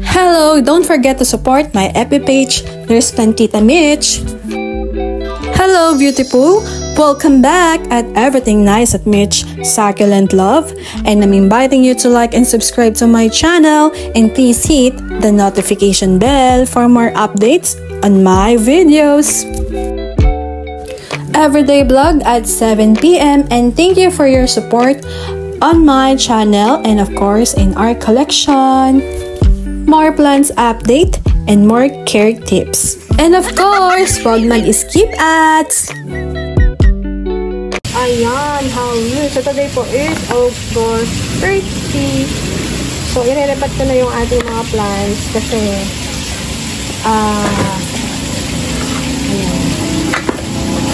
Hello! Don't forget to support my FB page. There's Plantita Mitch. Hello, beautiful! Welcome back at Everything Nice at Mitch Succulent Love, and I'm inviting you to like and subscribe to my channel, and please hit the notification bell for more updates on my videos. Everyday vlog at 7 p.m. and thank you for your support on my channel and of course in our collection. More plants update and more care tips. And of course, wag mag-skip ads. Ayan, how you? So today po is August 30. So irerepat ko na yung ating mga plants kasi ayan.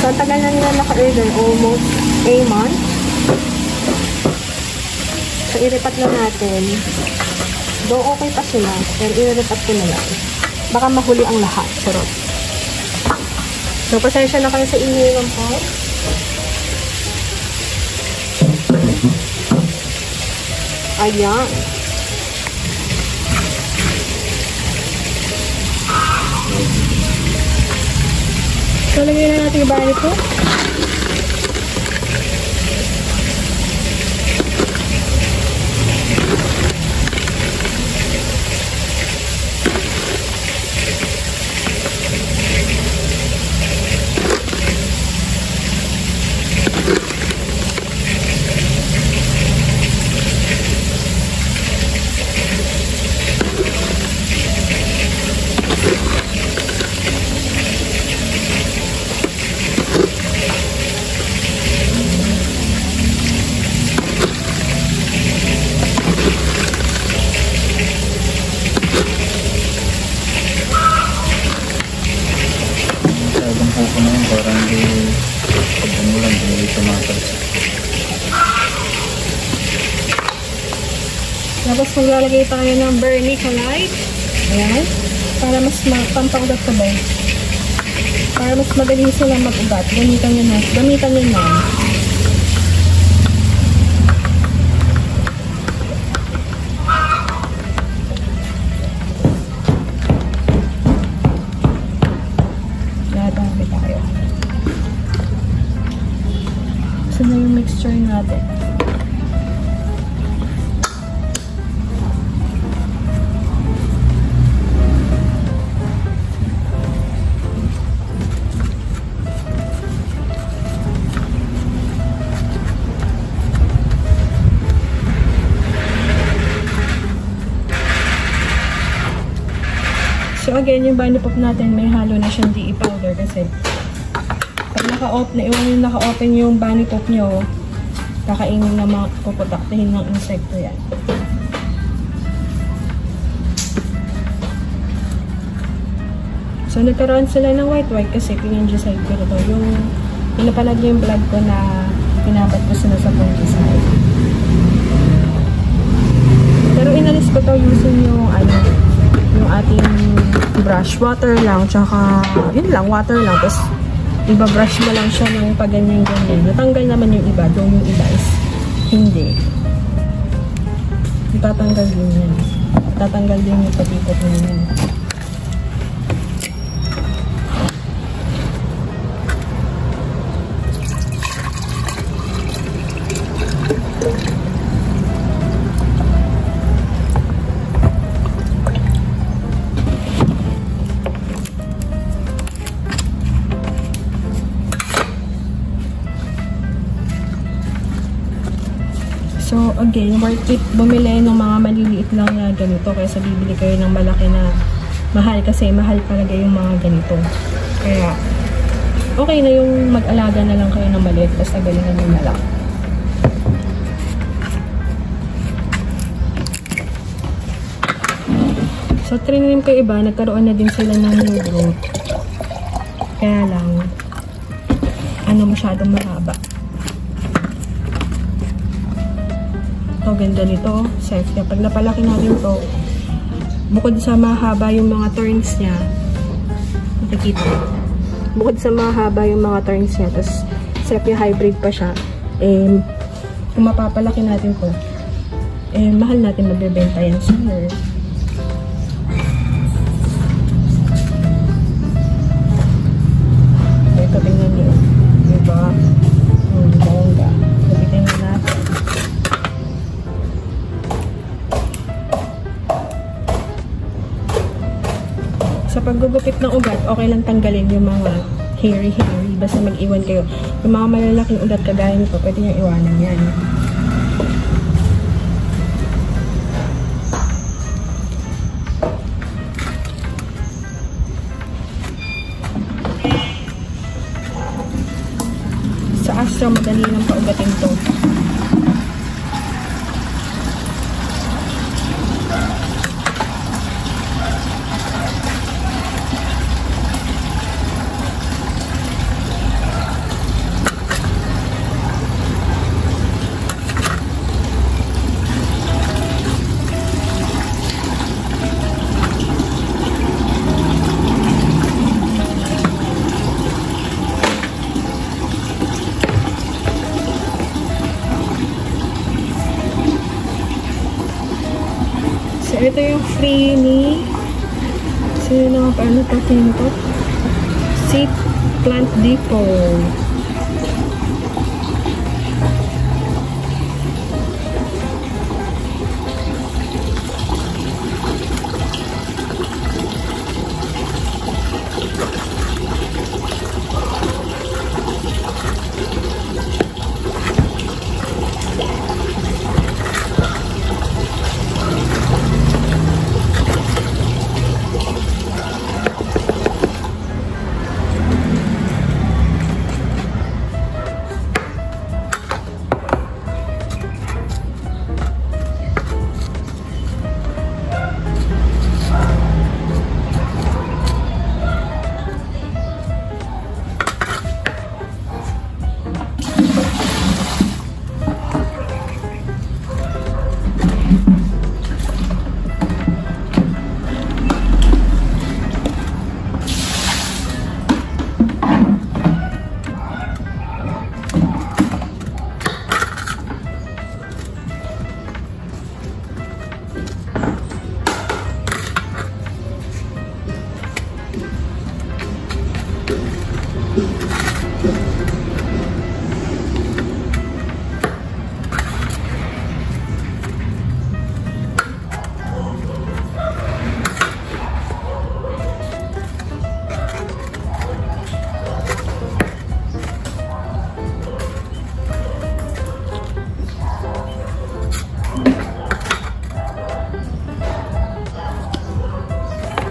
So tagal na nila naka-order, almost a month. So irepat na natin. Though okay pa sila, pero irerepat ko na lang. Baka mahuli ang lahat. Charot. So pasensya na kayo sa ingay ng po. Ayan. So, lagyan na natin yung bahay nito. Tapos maglalagay tayo ng vermiculite. Ayan. Para mas pampaugat sabay. Para mas madali sila mag-ugat. Gamitan nyo na. Gamitan nyo na. Nadami tayo. So na yung mixture natin. So again, yung bunny pop natin may halo na siyang DE powder kasi pag naka-open yung bunny pop nyo, kakainin na puputaktihin ng insekto yan. So nagkaroon sila ng white kasi pinangicide ko na to. Yung pinapanood niyo yung vlog ko na pinapat ko sila sa fungicide. Pero inalis ko to using yung yung ating brush, water lang, tsaka yun lang, water lang, tapos iba-brush mo lang siya ng pag-ganyan-ganyan. Natanggal naman yung iba, doon yung iba is hindi. Itatanggal din yan. Itatanggal din yung patikot na yan. So, again, worth it bumili ng mga maliliit lang na ganito kaysa bibili kayo ng malaki na mahal kasi mahal talaga yung mga ganito. Kaya, okay na yung mag-alaga na lang kayo ng maliit basta galingan nyo na lang. So, trinanim ko iba, nagkaroon na din sila ng new growth. Kaya lang, masyadong mahaba. Ito, ganda nito. Safe niya. Pag napalaki natin to, bukod sa mahaba yung mga turns niya, nakikita. Bukod sa mahaba yung mga turns niya, tapos safe niya hybrid pa siya, kung mapapalaki natin to, mahal natin magbebenta yan sooner. Sa paggugupit ng ugat, okay lang tanggalin yung mga hairy. Basta mag-iwan kayo. Yung mga malalaking ugat kagaya nito, pwede nyo iwanan yan. Sa Astra, madali lang paugatin to. So, ito yung free ni sino to? Seed Plant Depot.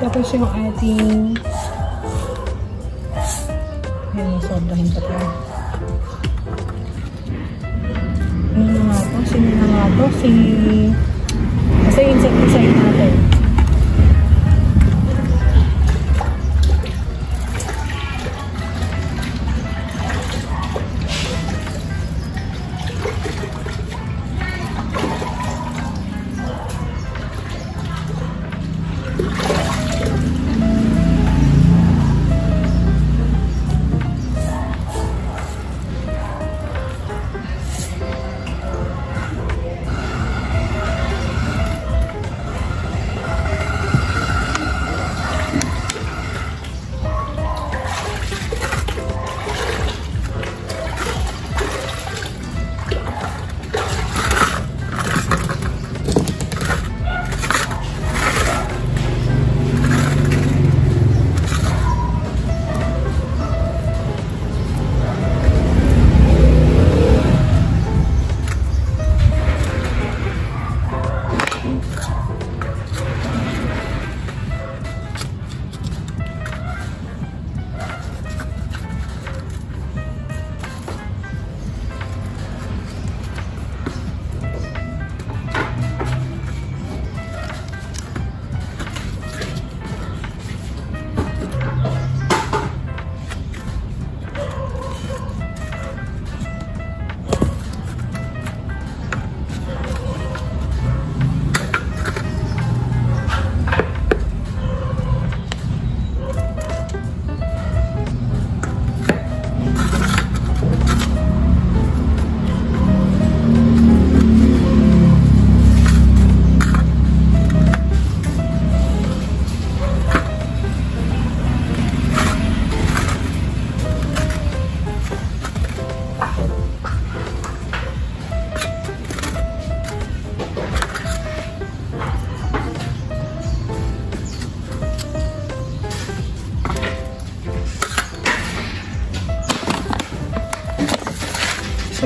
Tapos yung ating ayun, sobrahin pa tayo. Ano na nga to? Sino na nga to? Kasi insecticide natin.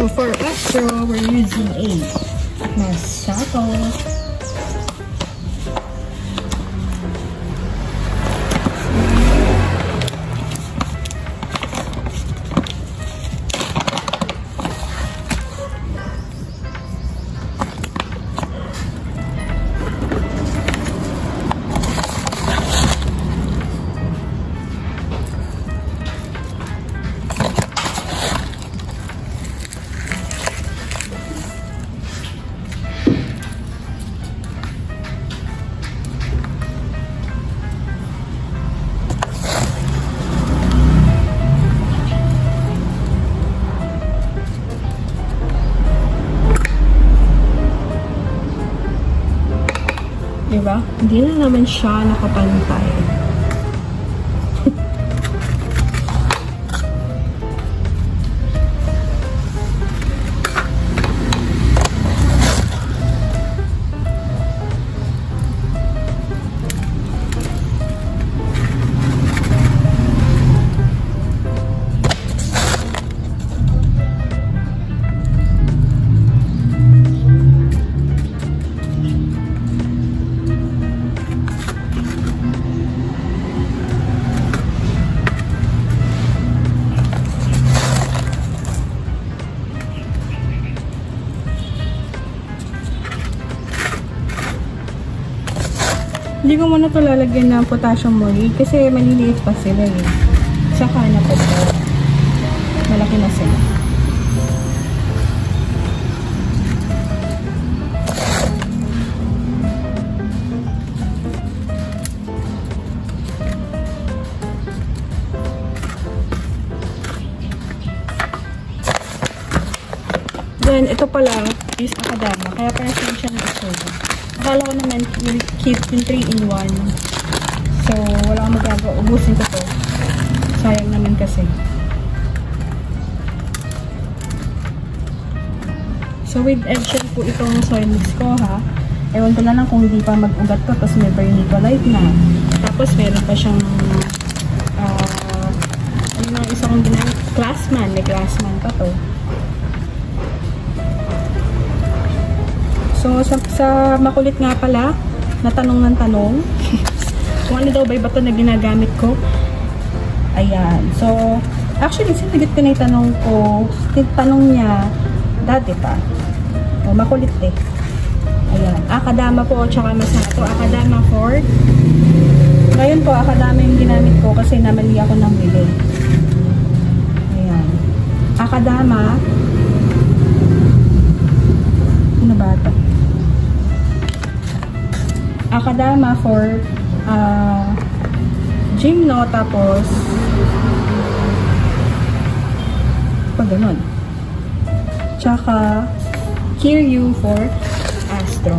So for extra, we're using a Masato. Diba? Hindi na naman siya nakapantay. Hindi ko muna ito lalagyan ng potassium morphine kasi maliliit pa sila eh. Saka na po ito. Malaki na sila. Then, ito pala is akadama. Kaya parang siya ng isoda. Akala ko naman will keep yung 3-in-1. So, wala akong magagawa. Ubusin ko to. Sayang naman kasi. So, with eggshell po itong soy mix ko ha. Ewan ko na lang kung hindi pa mag-ugat to. Tapos may vermiculite na. Tapos meron pa siyang ano na isa kong ginamit? Glassman. May glassman pa to. So, sa makulit nga pala, natanong ng tanong, kung ano daw ba yung bato na ginagamit ko. Ayan. So, actually, sinagot ko na yung tanong ko. Tanong niya, dati pa. O, makulit eh. Ayan. Akadama po, tsaka Masato. Akadama for. Ngayon po, akadama yung ginamit ko kasi namali ako ng bili. Ayan. Akadama. Ano ba ito? Akadama for Gymno, tapos pag ganun. Tsaka Kiryu for Astro.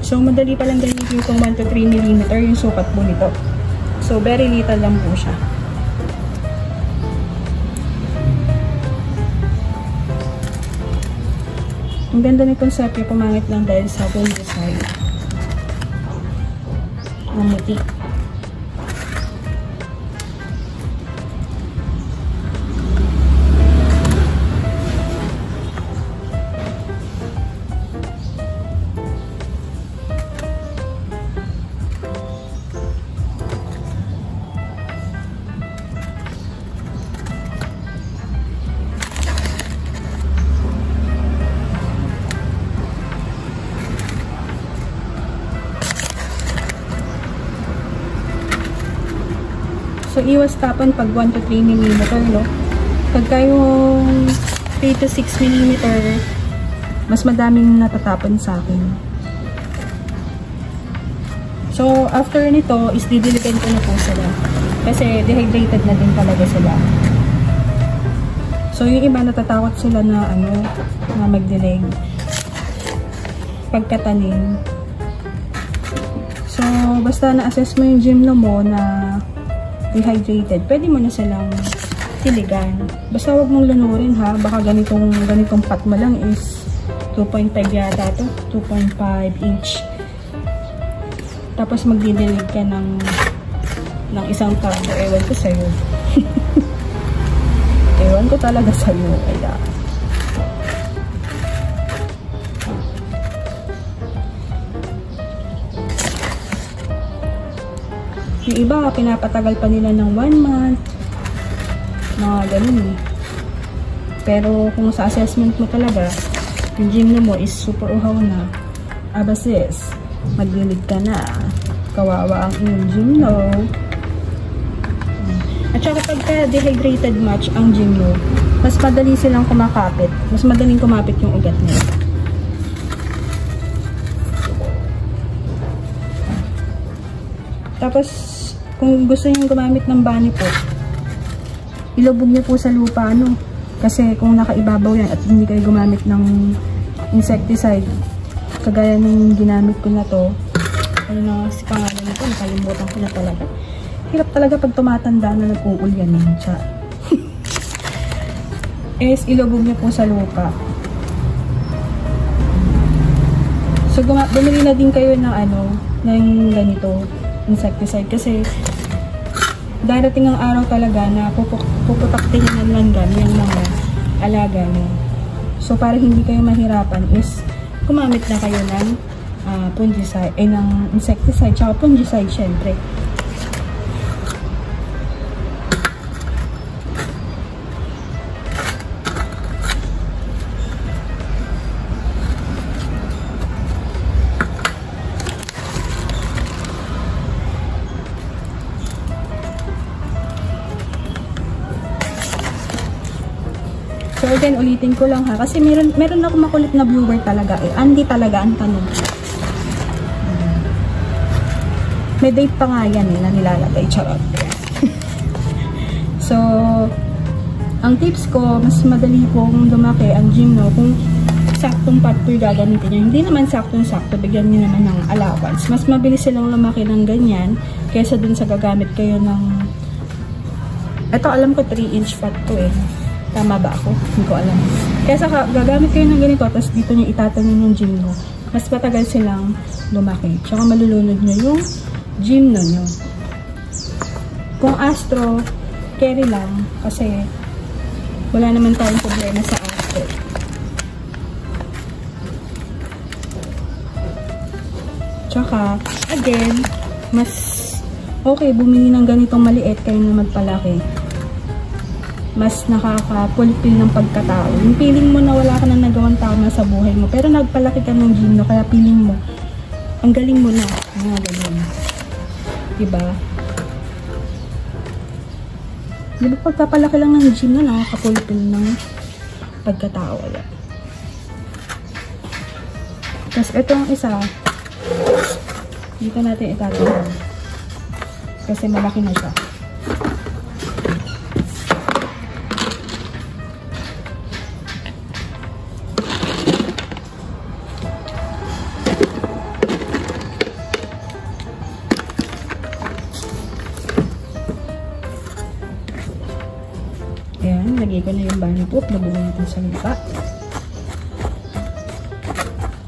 So, madali palang gamitin itong 1 to 3 mm yung sukat po nito. So, very little lang po siya. Ang ganda nitong sepia, pumangit lang dahil sa full design. Ang muti. So, iwas tapan pag 1 to 3 mm, no? Pagka yung 3 to 6 mm, mas madaming natatapon sa akin. So, after nito, is didiligan ko na po sila. Kasi dehydrated na din talaga sila. So, yung iba natatakot sila na, na magdilig. Pagkatanim. So, basta na-assess mo yung Gymno mo na dehydrated, pwede mo na silang tiligan. Basta wag mong lunurin ha, baka ganitong pat mo lang is 2.5 yata to, 2.5 inch. Tapos magdidilig ka ng isang tabo, ewan ko sa'yo. Ewan ko talaga sa'yo. Kaya. Yung iba, pinapatagal pa nila ng 1 month. Mga ganun eh. Pero kung sa assessment mo talaga, yung gymno mo is super uhaw na, abasis, maglilig ka na. Kawawa ang iyong gymno. At saka pagka dehydrated match ang gymno, mas madali silang kumakapit. Mas madaling kumapit yung ugat nila. Tapos, kung gusto nyo gumamit ng bunny po, ilubog nyo po sa lupa, no? Kasi kung nakaibabaw yan at hindi kayo gumamit ng insecticide, kagaya nung ginamit ko na to, ano na si pangalan nito, nakalimutan ko na talaga. Hirap talaga pag tumatanda na nag-uul yan eh. Is ilubog nyo po sa lupa. So bumili na din kayo ng ng ganito, insecticide, kasi darating ang araw talaga na puputaktin nyo ng langgam yung mga alaga nyo. So para hindi kayo mahirapan is gumamit na kayo ng fungicide, ng insecticide, tsaka fungicide syempre. So again, ulitin ko lang ha, kasi meron ako makulit na viewer talaga eh. Andy talaga ang tanong. May date pa nga yan eh, na nilalagay. Charot. So, ang tips ko, mas madali pong lumaki ang gymno kung saktong pot po yung gagamitin nyo. Hindi naman saktong-sakto, bigyan nyo naman ng allowance. Mas mabilis silang lumaki ng ganyan, kaysa dun sa gagamit kayo ng, ito alam ko 3-inch pot to eh. Tama ba ako? Hindi ko alam. Kaya sa gagamit kayo ng ganito, tapos dito nyo itatanim yung gymno, mas matagal silang lumaki. Tsaka malulunod nyo yung gymno nyo. Kung astro, carry lang, kasi wala naman tayong problema sa astro. Tsaka, again, mas okay bumili ng ganitong maliit kayo na magpalaki. Mas nakaka-fulfill ng pagkatao. Yung feeling mo na wala ka na nagawang tama sa buhay mo, pero nagpalaki ka ng gymno, kaya feeling mo, ang galing mo na. Mga ganun. Diba? Diba pagpapalaki lang ng gymno, nakaka-fulfill ng pagkatao. Tapos itong isa, dito natin itatawag. Kasi malaki na siya. Ayan, lagay ko na yung bunny poop. Nabuo natin sa lupa.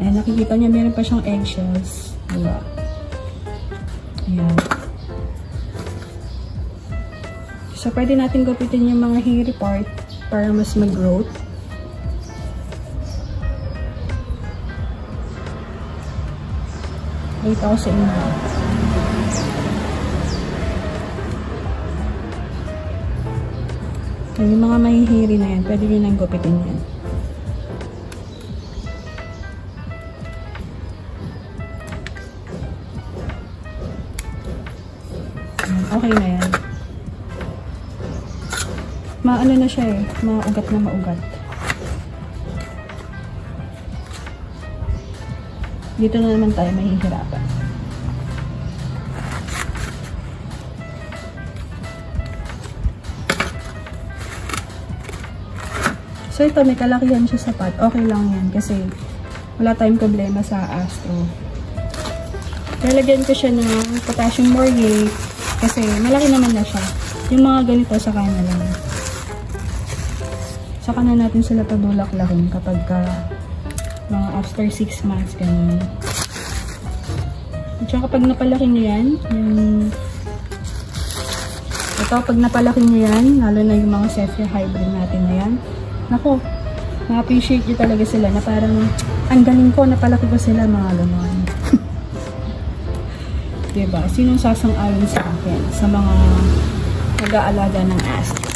Ayan, nakikita niya meron pa siyang eggshells. Diba? Ayan. So, pwede natin gupitin yung mga hairy part para mas mag-growth. Wait ako sa inyo. Yung mga mahihiri na yan, pwede nyo nang gupitin yan. Okay na yan. Maano na siya eh. Maugat na maugat. Dito na naman tayo mahihirapan. So ito, may kalakihan siya sa pot. Okay lang yan kasi wala tayong problema sa astro. Lalagyan ko siya ng potassium morgate kasi malaki naman na siya. Yung mga ganito sa kanya lang. Saka na natin sila padulak-lakin kapag mga after 6 months ganun. At saka kapag napalaki nyo yan, yung Ito, pag napalaki nyo yan, lalo na yung mga Sephora hybrid natin na yan, naku, na-appreciate nyo talaga sila na parang, ang galing ko, napalaki ko sila mga ganon. Diba? Sinong sasang-ayon sa akin sa mga nag-aalaga ng Astro?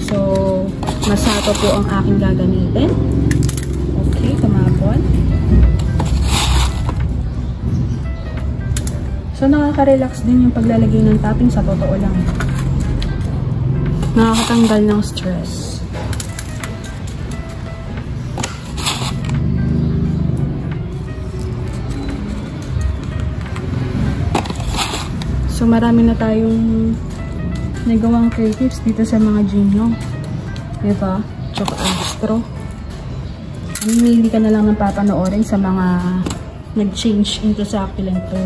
So, masato po ang aking gagamitin. Okay, tumapon. So, nakaka-relax din yung paglalagay ng tapping sa totoo lang. Nakakatanggal ng stress. So, marami na tayong nagawang creatives dito sa mga Gino. Diba? Tsaka Astro. Mamili ka na lang ng papanoorin sa mga nag-change into succulent to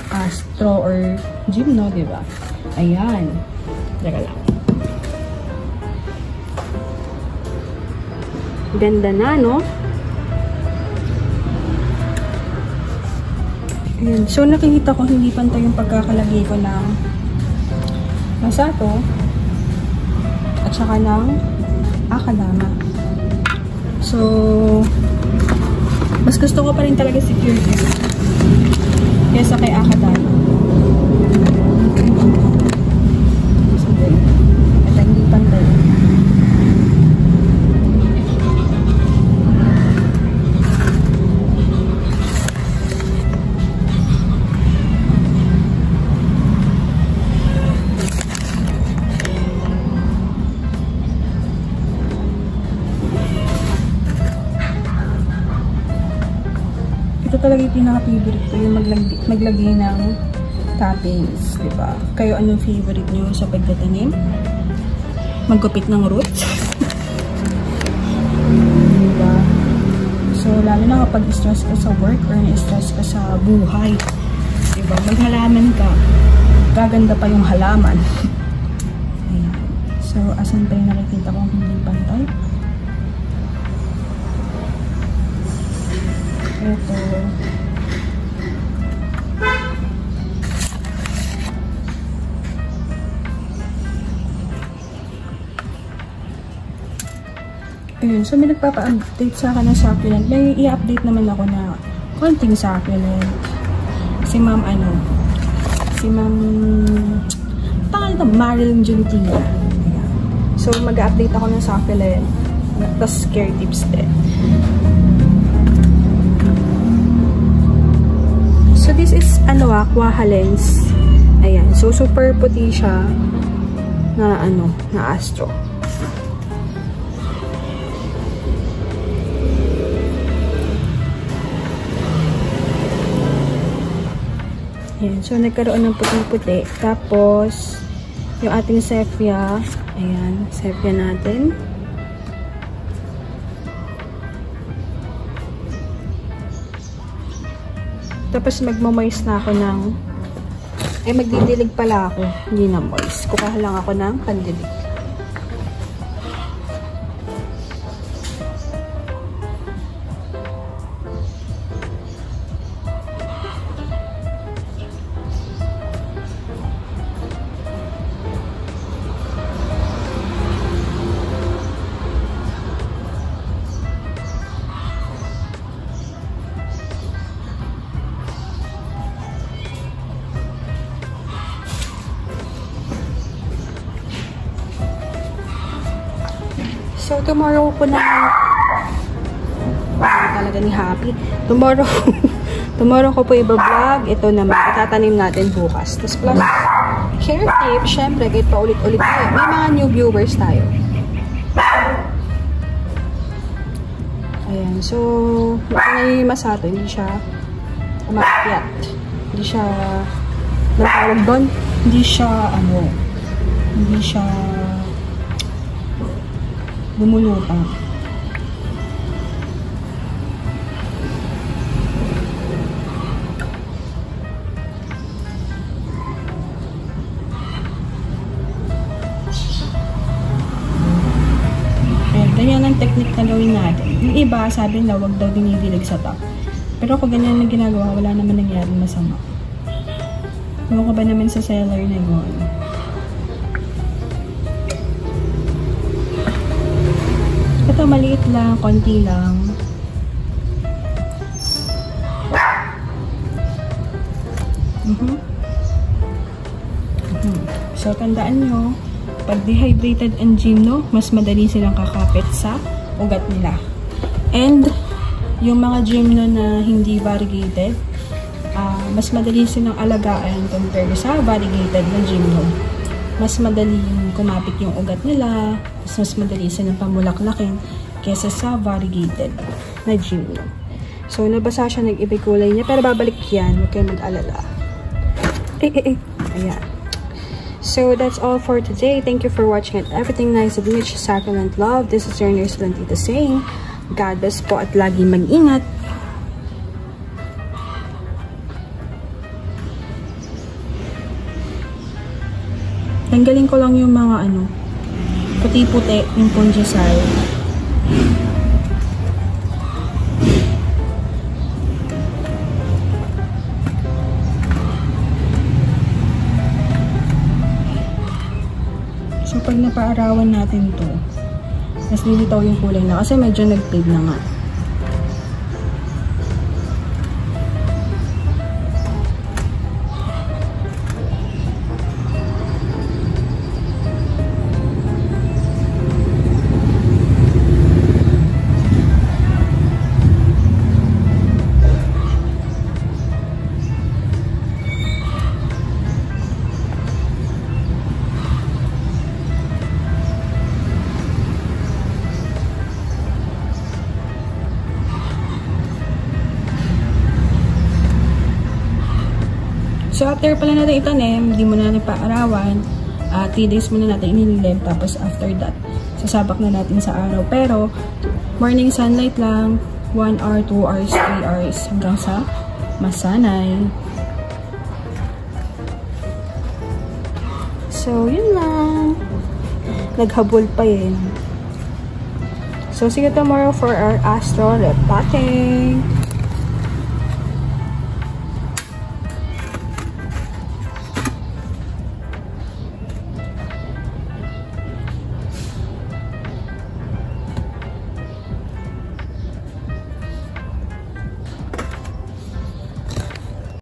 Astro or Gino, diba? Ayan. Teka lang. Ganda na, no? Ayan. So, nakikita ko hindi pantay yung pagkakalagay ko ng masato at saka ng akadama. So, mas gusto ko pa rin talaga si Pure Beauty kesa kay akadama. So, at hindi pantay. Ito talaga yung pinaka-favorite ko, yung maglagay ng toppings, diba? Kayo, anong favorite nyo sa pagtatanim? Maggupit ng roots? Diba? So, lalo na kapag stress ka sa work or na-stress ka sa buhay, diba? Maghalaman ka, gaganda pa yung halaman. Ayan. So, asan pa yung nakikita kong hindi pantay? Ito. Ayun. So, may nagpapa-update sa akin ng succulent. May i-update naman ako na konting succulent. Si Ma'am Si Ma'am pangalan ito, Marilyn Gentina. So, mag-update ako ng succulent. Tapos, care tips din. So, this is, Quaha lens. Ayan. So, super puti siya na, na Astro. Ayan. So, nagkaroon ng puti-puti. Tapos, yung ating Sephora. Ayan. Sephora natin. Tapos magmo-moist na ako ng magdidilig pala ako, hindi na moist. Kukuha lang ako ng pandilig. So, tomorrow ko na talaga ni Happy. Tomorrow ko po i-vlog. Ito naman, itatanim natin bukas. Tapos plus, care tip, syempre, kahit pa ulit-ulit tayo. May mga new viewers tayo. Ayan. So, ito na yung masato. Hindi siya umakyat. Hindi siya, natawag doon. Hindi siya, hindi siya lumulutang. Ganyan ang technique na gawin natin. Yung iba, sabi na wag daw dinidilig sa top. Pero kung ganyan ang ginagawa, wala naman nangyaring masama. Ewan ko ba naman sa seller na yun. Ito, maliit lang, konti lang. So, tandaan nyo, pag dehydrated ang gymno, mas madali silang kakapit sa ugat nila. And, yung mga gymno na hindi variegated, mas madali silang alagaan compared sa variegated na gymno. Mas madali kumapit yung ugat nila, mas madali silang pamulaklakin kesa sa variegated na gymno. So, nabasa siya, nag-ibig kulay niya, pero babalik yan, huwag kayo mag-alala. Ayan. So, that's all for today. Thank you for watching at Everything Nice with Mitch, Succulent Love. This is your nurse Lantita saying, God bless po at lagi mag-ingat. Tanggalin ko lang yung mga puti-puti, yung fungicide. So, pag napaarawan natin to, mas lilitaw yung kulay na kasi medyo nag-fade na nga. So, after pala natin itanim, hindi mo na napaarawan, 3 days muna natin inilim, tapos after that, sasabak na natin sa araw. Pero, morning sunlight lang, 1 hour, 2 hours, 3 hours, hanggang sa masanay. So, yun lang. Naghabol pa yun. So, see you tomorrow for our astro repotting.